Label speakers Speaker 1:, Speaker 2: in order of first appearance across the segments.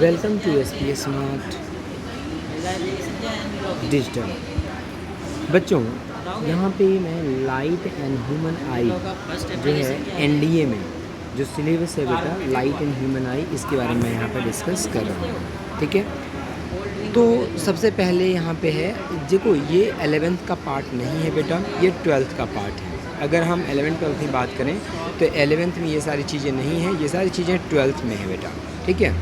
Speaker 1: Welcome to S P smart digital. बच्चों, यहाँ पे मैं लाइट एंड ह्यूमन आई जो है एनडीए में जो सिलेबस है बेटा, लाइट एंड ह्यूमन आई, इसके बारे में यहाँ पे डिस्कस कर रहा हूँ। ठीक है, तो सबसे पहले यहाँ पे है, देखो ये 11th का पार्ट नहीं है बेटा, ये 12th का पार्ट है। अगर हम 11th 12th की बात करें तो 11th में ये सारी चीज़ें नहीं हैं, ये सारी चीज़ें 12th में है बेटा। ठीक है,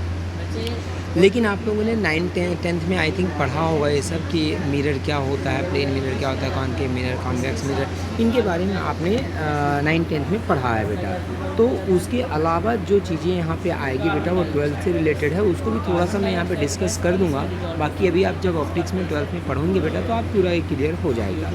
Speaker 1: लेकिन आप लोगों ने 9th में आई थिंक पढ़ा होगा ये सब कि मिरर क्या होता है, प्लेन मिरर क्या होता है, कॉनकेव मिरर, कॉन्वेक्स मिरर, इनके बारे में आपने 9th 10th में पढ़ा है बेटा। तो उसके अलावा जो चीज़ें यहाँ पे आएगी बेटा वो 12th से रिलेटेड है, उसको भी थोड़ा सा मैं यहाँ पे डिस्कस कर दूँगा। बाकी अभी आप जब ऑप्टिक्स में 12th में पढ़ोगे बेटा तो आप पूरा क्लियर हो जाएगा।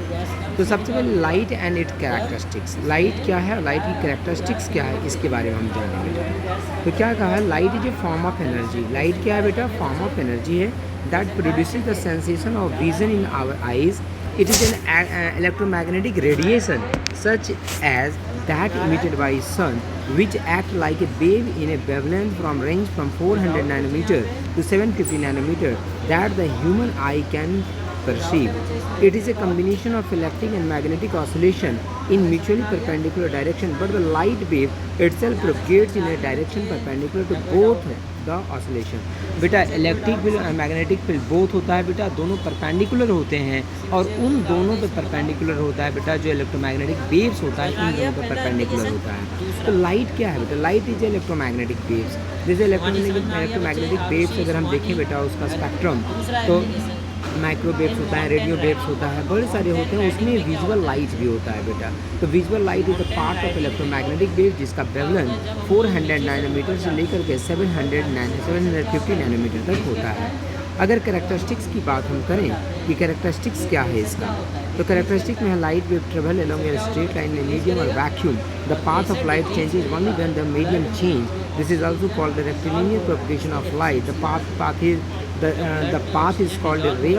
Speaker 1: तो सबसे पहले light and it characteristics, light क्या है, लाइट की कैरेक्टरिस्टिक्स क्या है, इसके बारे में हम जानेंगे। तो क्या कहा है, light is a form of energy. Light क्या है बेटा, फॉर्म ऑफ एनर्जी है that produces the sensation of vision in our eyes. It is an electromagnetic radiation such as that emitted by sun, which act like a wave in a wavelength from range from 400 nanometer to 750 nanometer that the human eye can perceive. It is a combination of electric and magnetic oscillation in mutually perpendicular direction, but the light wave itself propagates in a direction perpendicular to both the oscillation. बेटा electric field और magnetic field both होता है बेटा, दोनों perpendicular होते हैं और उन दोनों पे परपेंडिकुलर होता है बेटा जो इलेक्ट्रोमैग्नेटिक वेव्स होता है, इन दोनों पे परपेंडिकुलर होता है। तो लाइट क्या है बेटा, लाइट इज इलेक्ट्रोमैग्नेटिक वेव्स। जैसे इलेक्ट्रोमैग्नेटिक वेव्स अगर हम देखें बेटा उसका स्पेक्ट्रम, तो माइक्रोवेव्स होता है, रेडियो वेव्स होता है, बड़े सारे होते हैं, उसमें विजुअल लाइट भी होता है बेटा। तो visual light is a part of electromagnetic wave जिसका वेवलेंथ 400 नैनोमीटर से लेकर के 750 नैनोमीटर तक होता है। अगर कैरेक्टरिस्टिक्स की बात हम करें कि कैरेक्टरिस्टिक्स क्या है इसका, तो कैरेक्टरिस्टिक में है light wave travel along a straight line in medium और vacuum. The path of light changes only when the medium change. This is also called the rectilinear propagation of light. The the path is called a ray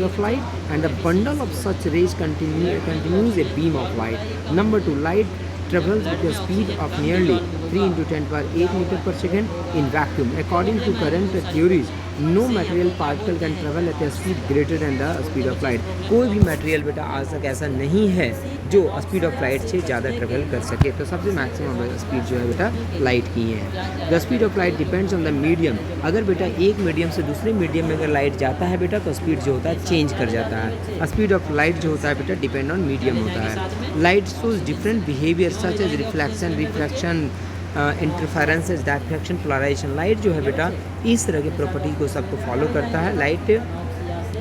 Speaker 1: of light, and the bundle of such rays continues a beam of light. Number 2, light travels with a speed of nearly 3 into 10 power 8 meter per second in vacuum. According to current theories, no material particle can travel at a speed greater than the speed of light. कोई भी material बेटा आज तक ऐसा नहीं है जो speed of light से ज़्यादा ट्रेवल कर सके। तो सबसे मैक्सिमम स्पीड जो है बेटा लाइट की है। The speed of light depends on the medium. अगर बेटा एक मीडियम से दूसरे मीडियम में अगर लाइट जाता है बेटा तो स्पीड जो होता है चेंज कर जाता है। स्पीड ऑफ लाइट जो होता है बेटा डिपेंड ऑन मीडियम होता है। Light shows different behaviour such as reflection, interferences, diffraction, polarization. Light जो है बेटा इस तरह के प्रॉपर्टी को सबको फॉलो करता है। लाइट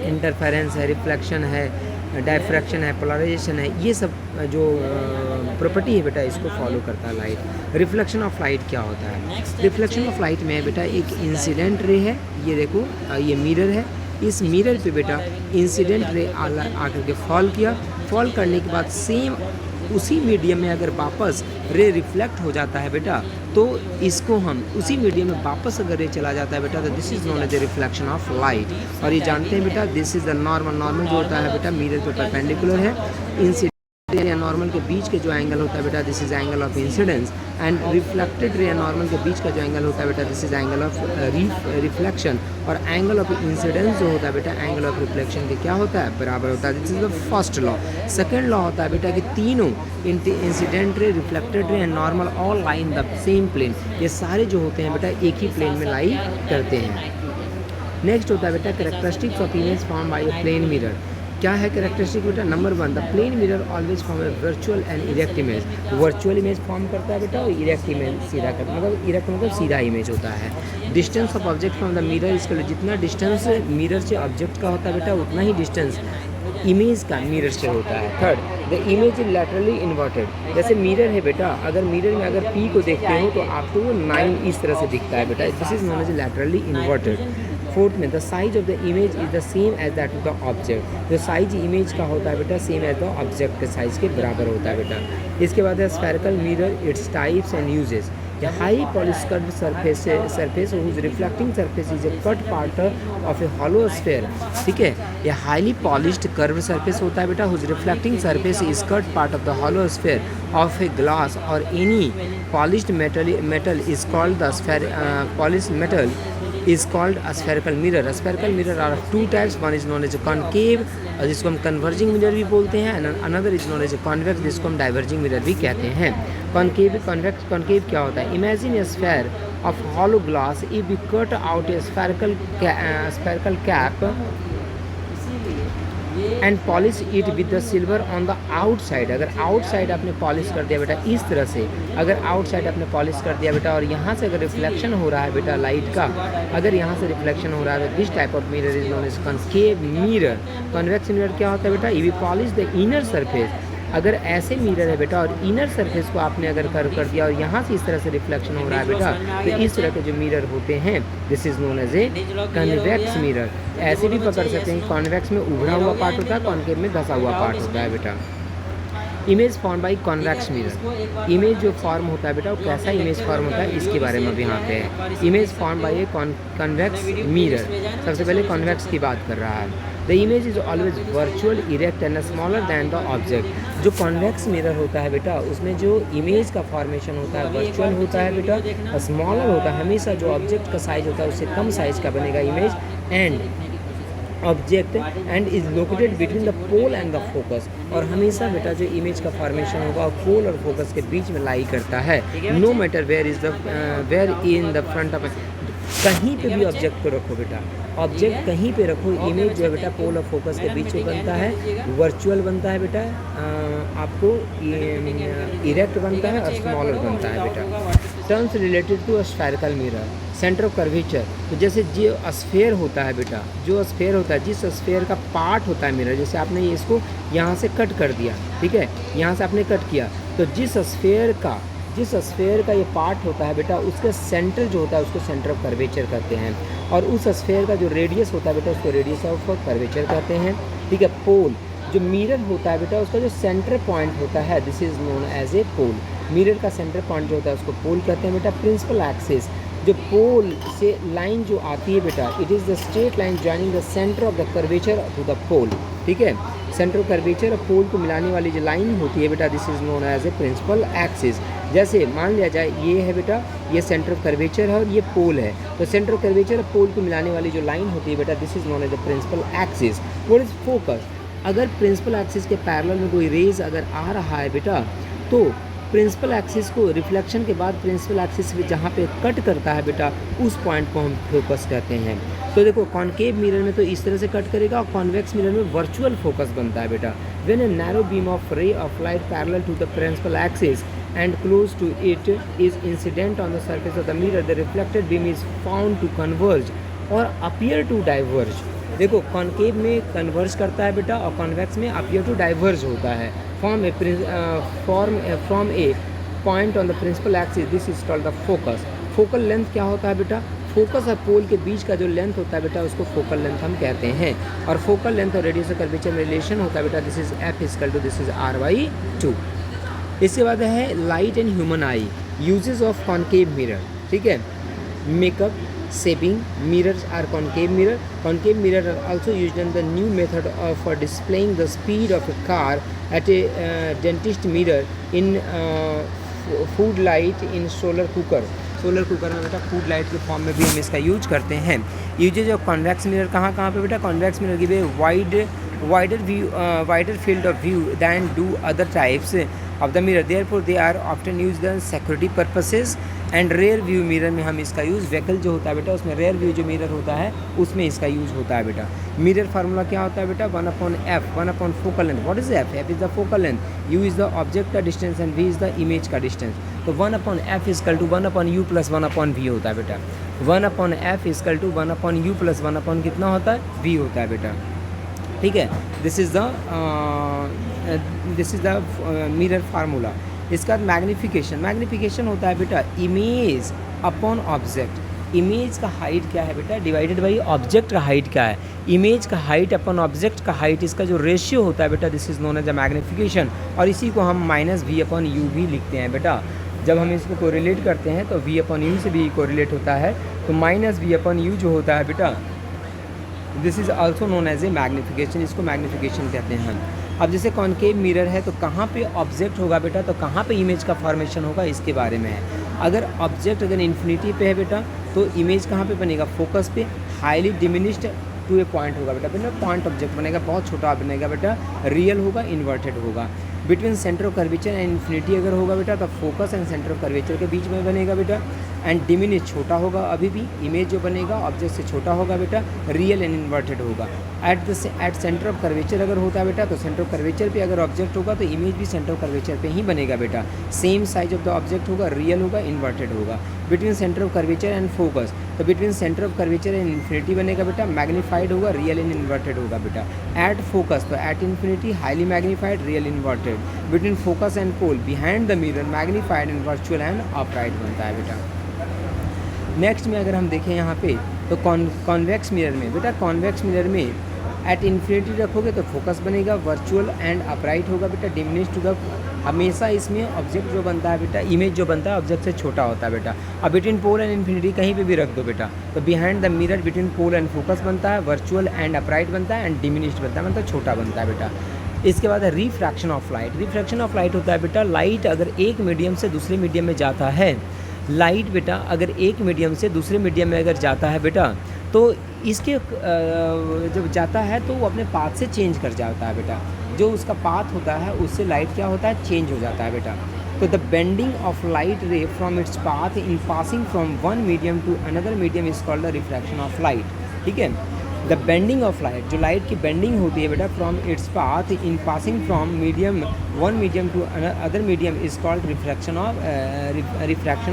Speaker 1: इंटरफेरेंस है, रिफ्लेक्शन है, डायफ्रैक्शन है, पोलराइजेशन है, ये सब जो प्रॉपर्टी है बेटा इसको फॉलो करता है लाइट। रिफ्लेक्शन ऑफ लाइट क्या होता है, रिफ्लेक्शन ऑफ लाइट में बेटा एक इंसिडेंट रे है, ये देखो ये मिरर है, इस मिरर पे बेटा इंसिडेंट रे आकर के फॉल किया, फॉल करने के बाद सेम उसी मीडियम में अगर वापस रे रिफ्लेक्ट हो जाता है बेटा तो इसको हम उसी मीडियम में वापस अगर रे चला जाता है बेटा तो this is known as a reflection of light. और ये जानते हैं बेटा दिस इज़ द नॉर्मल जो होता है बेटा मिरर पे परपेंडिकुलर है, इंसिडेंट या नॉर्मल के बीच के जो एंगल होता है बेटा this is angle of incidence, and reflected ray या नॉर्मल के बीच का जो एंगल होता है बेटा this is angle of reflection. और एंगल ऑफ इंसिडेंस जो होता है बेटा एंगल ऑफ रिफ्लेक्शन के क्या होता है बराबर होता है। This is the first law. Second law होता है बेटा कि तीनों incident ray, reflected ray and normal all lie in the same plane. ये सारे जो होते हैं बेटा एक ही प्लेन में लाई करते हैं। नेक्स्ट होता है बेटा characteristics of image form by a plane mirror. क्या है कैरेक्टरिस्टिक बेटा, number 1, the plane mirror always form a virtual and erect image. Virtual image form करता है बेटा और इरेक्ट इमेज सीधा करता है, मतलब इरेक्ट मतलब सीधा इमेज होता है। Distance of object from the mirror, इसके लिए जितना डिस्टेंस मिरर से ऑब्जेक्ट का होता है बेटा उतना ही डिस्टेंस इमेज का मिरर से होता है। Third, the image is laterally inverted. जैसे मिरर है बेटा, अगर मिरर में अगर पी को देखते हो तो आपको वो 9 इस तरह से दिखता है बेटा, this is known as laterally inverted. Fourth में the size of the image is the same as that of the object. जो साइज इमेज का होता है बेटा सेम एज द ऑब्जेक्ट के साइज के बराबर होता है बेटा। इसके बाद है spherical mirror, its types and uses. A high polished curved surface whose reflecting surface is a cut part of a hollow sphere। ठीक है, ये हाईली पॉलिश्ड कर्व सरफेस होता है बेटा whose reflecting surface is cut part of the hollow sphere of a glass or any polished metal is called the polished metal is called a spherical mirror. A spherical mirror are of two types. One is known as a concave, जिसको हम converging mirror भी बोलते हैं, and another is known as a convex, जिसको हम diverging mirror भी कहते हैं. Concave, convex, concave क्या होता है? Imagine a sphere of hollow glass. If we cut out a spherical cap and polish it with the silver on the outside. अगर outside आपने पॉलिश कर दिया बेटा इस तरह से, अगर आउटसाइड आपने पॉलिश कर दिया बेटा और यहाँ से अगर रिफ्लेक्शन हो रहा है बेटा लाइट का, अगर यहाँ से रिफ्लेक्शन हो रहा है तो this type of mirror is known as concave mirror. Convex mirror क्या होता है बेटा? If you polish the inner surface, अगर ऐसे मिरर है बेटा और इनर सरफेस को आपने अगर कर्व कर दिया और यहाँ से इस तरह से रिफ्लेक्शन हो रहा है बेटा, तो इस तरह के जो मिरर होते हैं this is known as a convex mirror. ऐसे भी पकड़ सकते हैं. कॉन्वेक्स में उभरा हुआ पार्ट होता है, कॉन्केव में धंसा हुआ पार्ट होता है बेटा. Image form by convex mirror. Image जो फॉर्म होता है बेटा वो कैसा इमेज फॉर्म होता है इसके बारे में अभी यहाँ पे है. Image form by a convex mirror. सबसे पहले कॉन्वेक्स की बात कर रहा है. The image is always virtual, erect and smaller than the object. जो कॉन्वेक्स मिरर होता है बेटा उसमें जो इमेज का फॉर्मेशन होता है वर्चुअल होता है बेटा, स्मॉलर होता है. हमेशा जो ऑब्जेक्ट का साइज होता है उससे कम साइज का बनेगा image. And object and is located between the pole and the focus. और हमेशा बेटा जो इमेज का फॉर्मेशन होगा पोल और फोकस के बीच में लाई करता है. No matter where is the where in the front of. कहीं पे भी ऑब्जेक्ट को रखो बेटा, ऑब्जेक्ट कहीं पे रखो, इमेज जो है बेटा पोल और फोकस के बीच में बनता है, वर्चुअल बनता है बेटा, आपको इरेक्ट बनता है और स्मॉलर बनता है बेटा. Terms related to spherical mirror. Centre of curvature. तो जैसे जो स्फेयर होता है बेटा, जो स्फेयर होता है, जिस स्फेयर का पार्ट होता है मिरर, जैसे आपने इसको यहाँ से कट कर दिया, ठीक है, यहाँ से आपने कट किया, तो जिस स्फेयर का ये पार्ट होता है बेटा उसका सेंटर जो होता है उसको सेंटर ऑफ कर्वेचर कहते हैं. और उस स्फेयर का जो रेडियस होता है बेटा उसको रेडियस ऑफ कर्वेचर कहते हैं. ठीक है. पोल, जो मिरर होता है बेटा उसका जो सेंटर पॉइंट होता है this is known as a pole. Mirror का सेंटर पॉइंट जो होता है उसको पोल कहते हैं बेटा. प्रिंसिपल एक्सिस, जो पोल से लाइन जो आती है बेटा it is the straight line joining the centre of the curvature to the pole. ठीक है. सेंटर ऑफ कर्वेचर और पोल को मिलाने वाली जो लाइन होती है बेटा this is known as a principal axis. जैसे मान लिया जाए ये है बेटा, ये सेंटर ऑफ कर्वेचर है और ये पोल है, तो सेंटर ऑफ कर्वेचर और पोल को मिलाने वाली जो लाइन होती है बेटा this is known as the principal axis. What is focus? अगर प्रिंसिपल एक्सिस के पैरेलल में कोई रेज अगर आ रहा है बेटा तो प्रिंसिपल एक्सिस को रिफ्लेक्शन के बाद प्रिंसिपल एक्सिस में जहाँ पे कट करता है बेटा उस पॉइंट को हम फोकस कहते हैं. तो देखो कॉन्केव मिरर में तो इस तरह से कट करेगा और कॉन्वेक्स मिरर में वर्चुअल फोकस बनता है बेटा. When a narrow beam of ray of light parallel to the principal axis and close to it is incident on the surface of the mirror, the reflected beam is found to converge or appear to diverge. देखो concave में converge करता है बेटा और convex में appear to diverge होता है. From a point on the principal axis this is called the focus. Focal length क्या होता है बेटा? फोकस और पोल के बीच का जो लेंथ होता है बेटा उसको फोकल लेंथ हम कहते हैं. और फोकल लेंथ और रेडियस कर्वेचर में रिलेशन होता है बेटा this is F equal to this is r/2. इसके बाद है light and human eye. Uses of concave mirror. ठीक है. Makeup, shaping, mirrors are concave mirror. Concave mirror are also used in the new method of displaying the speed of a car at a dentist mirror in food light in solar cooker. Solar cooker में बेटा food light के form में भी हम इसका use करते हैं. Usage of convex mirror कहाँ कहाँ पे बेटा? Convex mirror give a wider field of view than do other types of the mirror. Therefore they are often used for security purposes. And rear view mirror में हम इसका use vehicle जो होता है बेटा उसमें रेयर व्यू जो mirror होता है उसमें इसका यूज़ होता है बेटा. मिरर फार्मूला क्या होता है बेटा? 1/f, 1/ focal length. What is f? f is the focal length, u is the object का distance and v is the image का डिस्टेंस. तो 1/f equal to 1/u plus 1/v होता है बेटा. 1/f equal to 1/u plus 1/ कितना होता है? v होता है बेटा. ठीक है. This is the mirror formula. इसका मैग्नीफिकेशन होता है बेटा इमेज अपॉन ऑब्जेक्ट. इमेज का हाइट क्या है बेटा? डिवाइडेड बाई ऑब्जेक्ट का हाइट क्या है? इमेज का हाइट अपॉन ऑब्जेक्ट का हाइट, इसका जो रेशियो होता है बेटा this is known as a magnification. और इसी को हम -v/u भी लिखते हैं बेटा. जब हम इसको कोरिलेट करते हैं तो v/u से भी कोरिलेट होता है. तो -v/u जो होता है बेटा this is also known as a magnification. इसको मैग्नीफिकेशन कहते हैं. अब जैसे कॉन्केव मिरर है तो कहाँ पे ऑब्जेक्ट होगा बेटा, तो कहाँ पे इमेज का फॉर्मेशन होगा इसके बारे में है. अगर ऑब्जेक्ट अगर इन्फिनिटी पे है बेटा तो इमेज कहाँ पे बनेगा, फोकस पे, highly diminished to a point होगा बेटा, पॉइंट ऑब्जेक्ट बनेगा, बहुत छोटा बनेगा बेटा, रियल होगा, इन्वर्टेड होगा। Between centre of curvature and infinity अगर होगा बेटा तो focus and centre of curvature के बीच में बनेगा बेटा। एंड डिमिनिश छोटा होगा, अभी भी इमेज जो बनेगा ऑब्जेक्ट से छोटा होगा बेटा, रियल एंड इन्वर्टेड होगा। एट सेंटर ऑफ कर्वेचर अगर होता है बेटा तो सेंटर ऑफ कर्वेचर पे अगर ऑब्जेक्ट होगा तो इमेज भी सेंटर ऑफ कर्वेचर पे ही बनेगा बेटा। Same size of the object होगा, रियल होगा, इन्वर्टेड होगा। Between centre of curvature and focus, तो between centre of curvature and infinity बनेगा बेटा, मैग्नीफाइड होगा, रियल एंड इन्वर्टेड होगा बेटा। एट फोकस तो at infinity highly magnified, real inverted. Between focus and pole behind the mirror magnified and virtual and upright बनता है बेटा। नेक्स्ट में अगर हम देखें यहाँ पे तो कॉन्वेक्स मिरर में बेटा, कॉन्वेक्स मिरर में एट इन्फिनिटी रखोगे तो फोकस बनेगा, वर्चुअल एंड अपराइट होगा बेटा, डिमिनिश टू द, हमेशा इसमें ऑब्जेक्ट जो बनता है बेटा, इमेज जो बनता है ऑब्जेक्ट से छोटा होता है बेटा। अब बिटवीन पोल एंड इन्फिनिटी कहीं पे भी रख दो बेटा तो behind the mirror between pole and focus बनता है, वर्चुअल एंड अपराइट बनता है, एंड डिमिनिश्ड बनता है, मतलब छोटा बनता है बेटा। इसके बाद है refraction of light. Refraction of light होता है बेटा, लाइट अगर एक मीडियम से दूसरे मीडियम में जाता है, लाइट बेटा अगर एक मीडियम से दूसरे मीडियम में अगर जाता है बेटा तो इसके जब जाता है तो वो अपने पाथ से चेंज कर जाता है बेटा, जो उसका पाथ होता है उससे लाइट क्या होता है, चेंज हो जाता है बेटा। तो the bending of light ray from its path in passing from one medium to another medium is called the refraction of light, ठीक है। द बेंडिंग ऑफ लाइट, जो लाइट की बेंडिंग होती है बेटा from its path in passing from medium one medium to other medium is called refraction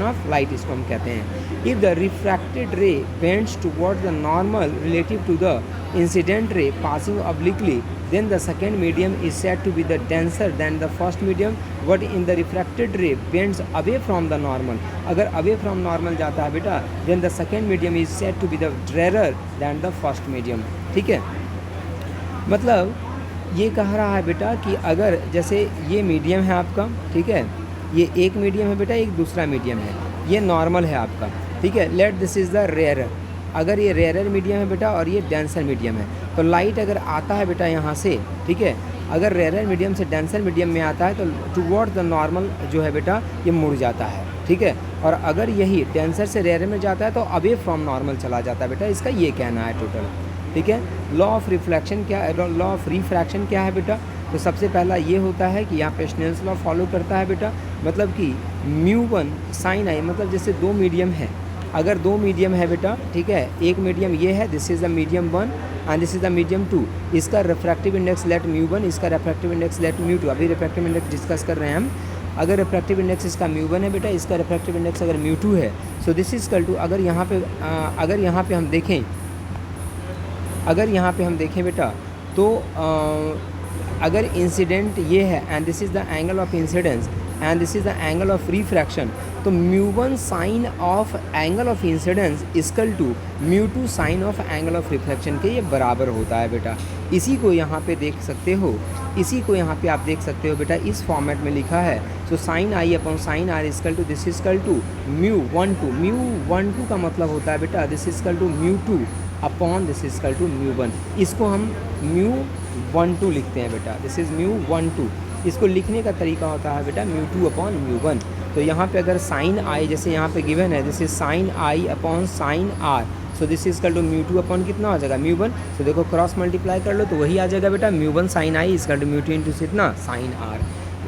Speaker 1: of light, इसको हम कहते हैं। If the refracted ray bends towards the normal relative to the incident ray passing obliquely, then the second medium is said to be the denser than the first medium, but in the refracted ray bends away from the normal, अगर away from normal जाता है बेटा then the second medium is said to be the rarer than the first medium, ठीक है। मतलब ये कह रहा है बेटा कि अगर जैसे ये मीडियम है आपका, ठीक है, ये एक मीडियम है बेटा, एक दूसरा मीडियम है, ये नॉर्मल है आपका, ठीक है। Let this is the rare, अगर ये रेयर मीडियम है बेटा और ये डेंसर मीडियम है तो लाइट अगर आता है बेटा यहाँ से, ठीक है, अगर रेयर मीडियम से डेंसर मीडियम में आता है तो टुवर्ड्स द नॉर्मल जो है बेटा ये मुड़ जाता है, ठीक है। और अगर यही डेंसर से रेयर में जाता है तो अवे फ्रॉम नॉर्मल चला जाता है बेटा, इसका ये कहना है टोटल, ठीक है। लॉ ऑफ रिफ्लेक्शन क्या है, लॉ ऑफ रिफ्रैक्शन क्या है बेटा, तो सबसे पहला ये होता है कि यहाँ पे स्नेल्स लॉ फॉलो करता है बेटा, मतलब कि μ1 sin i, मतलब जैसे दो मीडियम है, अगर दो मीडियम है बेटा, ठीक है, एक मीडियम ये है, this is the medium 1 and this is the medium 2, इसका रिफ्रैक्टिव इंडेक्स लेट μ1, इसका रिफ्रैक्टिव इंडेक्स लेट μ2, अभी रिफ्रैक्टिव इंडेक्स डिस्कस कर रहे हैं हम। अगर रिफ्रैक्टिव इंडेक्स इसका μ1 है बेटा, इसका रिफ्रैक्टिव इंडेक्स अगर μ2 है, so this is equal to, अगर यहाँ पे हम देखें, अगर यहाँ पे हम देखें बेटा तो अगर इंसिडेंट ये है and this is the angle of incidence and this is the angle of refraction, तो μ1 sine of angle of incidence equal to μ2 sine of angle of reflection के ये बराबर होता है बेटा। इसी को यहाँ पे देख सकते हो, इसी को यहाँ पे आप देख सकते हो बेटा, इस फॉर्मेट में लिखा है। So sine i upon sine r equal to this equal to μ12 का मतलब होता है बेटा this equal to μ2 upon this equal to μ1, इसको हम μ12 लिखते हैं बेटा, दिस इज़ μ12। इसको लिखने का तरीका होता है बेटा μ2 अपॉन μ1। तो यहाँ पे अगर साइन आई जैसे यहाँ पे गिवन है, this is sine i upon sine r, so this is equal to μ2 upon कितना हो जाएगा μ1, तो देखो क्रॉस मल्टीप्लाई कर लो तो वही आ जाएगा बेटा μ1 sine i equal to μ2 into कितना sine r.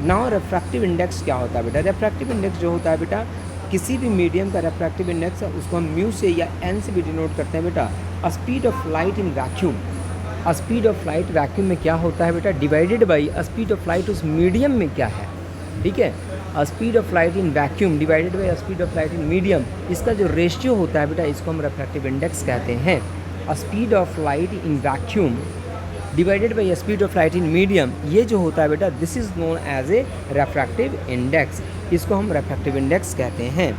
Speaker 1: Now refractive index क्या होता है बेटा, रिफ्रैक्टिव इंडेक्स जो होता है बेटा किसी भी मीडियम का रिफ्रैक्टिव इंडेक्स उसको हम म्यू से या एन से भी डिनोट करते हैं बेटा। Speed of light in vacuum, speed of light vacuum में क्या होता है बेटा, divided by speed of light उस मीडियम में क्या है, ठीक है। Speed of light in vacuum divided by speed of light in medium, इसका जो रेशियो होता है बेटा इसको हम रिफ्रैक्टिव इंडेक्स कहते हैं। Speed of light in vacuum divided by speed of light in medium, ये जो होता है बेटा this is known as a refractive index, इसको हम रिफ्रैक्टिव इंडेक्स कहते हैं,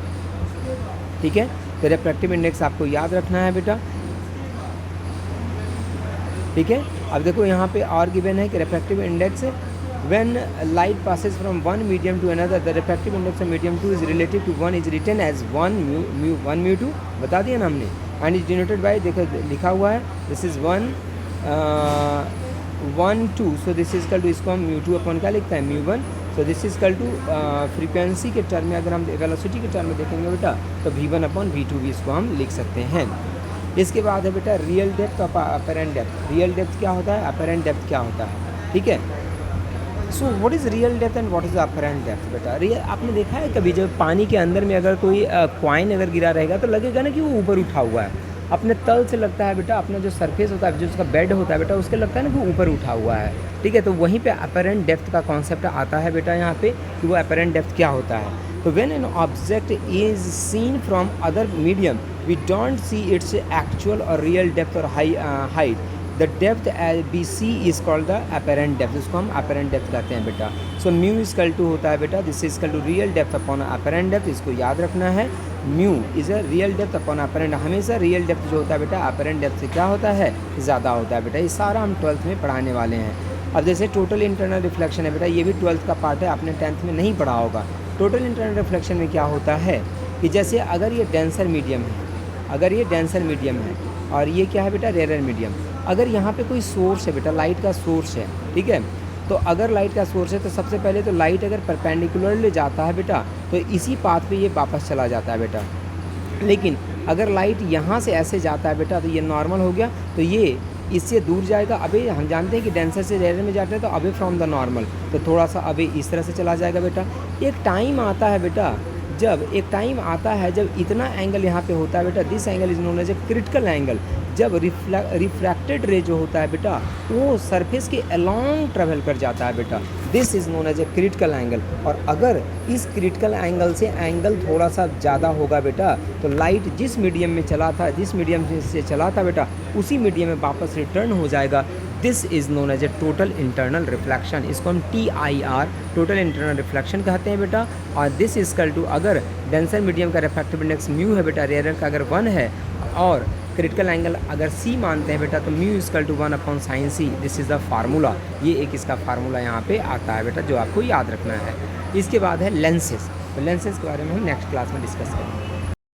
Speaker 1: ठीक है। तो रिफ्रैक्टिव इंडेक्स आपको याद रखना है बेटा, ठीक है। अब देखो यहाँ पे और गिवन है कि refractive index when light passes from one medium to another the refractive index of medium 2 is relative to 1 is written as 1 μ2, बता दिया ना हमने, एंड इज डिनोटेड बाय, देखो लिखा हुआ है this is 1 2, so this is equal to, इसको हम μ2 अपॉन क्या लिखता है μ1, so this is equal to frequency के टर्म में, अगर हम वेलोसिटी के टर्म में देखेंगे बेटा तो v1/v2 भी इसको हम लिख सकते हैं। इसके बाद है बेटा रियल डेप्थ और अपरेंट डेप्थ। रियल डेप्थ क्या होता है, अपरेंट डेप्थ क्या होता है, ठीक है। So what is real depth and what is apparent depth बेटा। रियल आपने देखा है कभी जब पानी के अंदर में अगर कोई कॉइन अगर गिरा रहेगा तो लगेगा ना कि वो ऊपर उठा हुआ है, अपने तल से लगता है बेटा, अपना जो सरफेस होता है, जो उसका बेड होता है बेटा, उसके लगता है ना कि वो ऊपर उठा हुआ है, ठीक है। तो वहीं पे अपरेंट डेप्थ का कॉन्सेप्ट आता है बेटा यहाँ पे कि वो अपरेंट डेप्थ क्या होता है। तो when an object is seen from other medium we don't see its actual और रियल डेप्थ और height, the depth B C is called the apparent depth, इसको हम अपरेंट डेप्थ कहते हैं बेटा। सो म्यू इजकल टू होता है बेटा, this is equal to real depth upon apparent depth, इसको याद रखना है। Mu is a real depth upon apparent, हमेशा रियल डेप्थ जो होता है बेटा अपरेंट डेप्थ से क्या होता है, ज़्यादा होता है बेटा। ये सारा हम 12th में पढ़ाने वाले हैं। अब जैसे टोटल इंटरनल रिफ्लेक्शन है बेटा, ये भी 12th का पार्ट है, आपने 10th में नहीं पढ़ा होगा। टोटल इंटरनल रिफ्लेक्शन में क्या होता है कि जैसे अगर ये डेंसर मीडियम है, अगर ये डेंसर मीडियम है और ये क्या है बेटा रेयर मीडियम, अगर यहाँ पे कोई सोर्स है बेटा, लाइट का सोर्स है, ठीक है। तो अगर लाइट का सोर्स है तो सबसे पहले तो लाइट अगर परपेंडिकुलरली जाता है बेटा तो इसी पाथ पे ये वापस चला जाता है बेटा। लेकिन अगर लाइट यहाँ से ऐसे जाता है बेटा तो ये नॉर्मल हो गया, तो ये इससे दूर जाएगा। अभी हम जानते हैं कि डेंसर से रेयर में जाते हैं तो अवे फ्रॉम द नॉर्मल, तो थोड़ा सा अभी इस तरह से चला जाएगा बेटा। एक टाइम आता है बेटा, जब इतना एंगल यहाँ पे होता है बेटा, this angle is known as a critical angle, जब रिफ्रैक्टेड रे जो होता है बेटा वो सरफेस के अलॉन्ग ट्रेवल कर जाता है बेटा, this is known as a critical angle. और अगर इस क्रिटिकल एंगल से एंगल थोड़ा सा ज़्यादा होगा बेटा तो लाइट जिस मीडियम में चला था, जिस मीडियम से चला था बेटा उसी मीडियम में वापस रिटर्न हो जाएगा। This is known as a total internal reflection, इसको हम TIR टोटल इंटरनल रिफ्लेक्शन कहते हैं बेटा। और दिस इज कल टू, अगर डेंसर मीडियम का रिफ्रैक्टिव इंडेक्स म्यू है बेटा, रेयर का अगर 1 है और क्रिटिकल एंगल अगर C मानते हैं बेटा तो mu equal to 1/sin C, this is the formula. ये एक इसका फार्मूला यहाँ पे आता है बेटा जो आपको याद रखना है। इसके बाद है लेंसेज, तो लेंसेज के बारे में हम नेक्स्ट क्लास में डिस्कस करेंगे।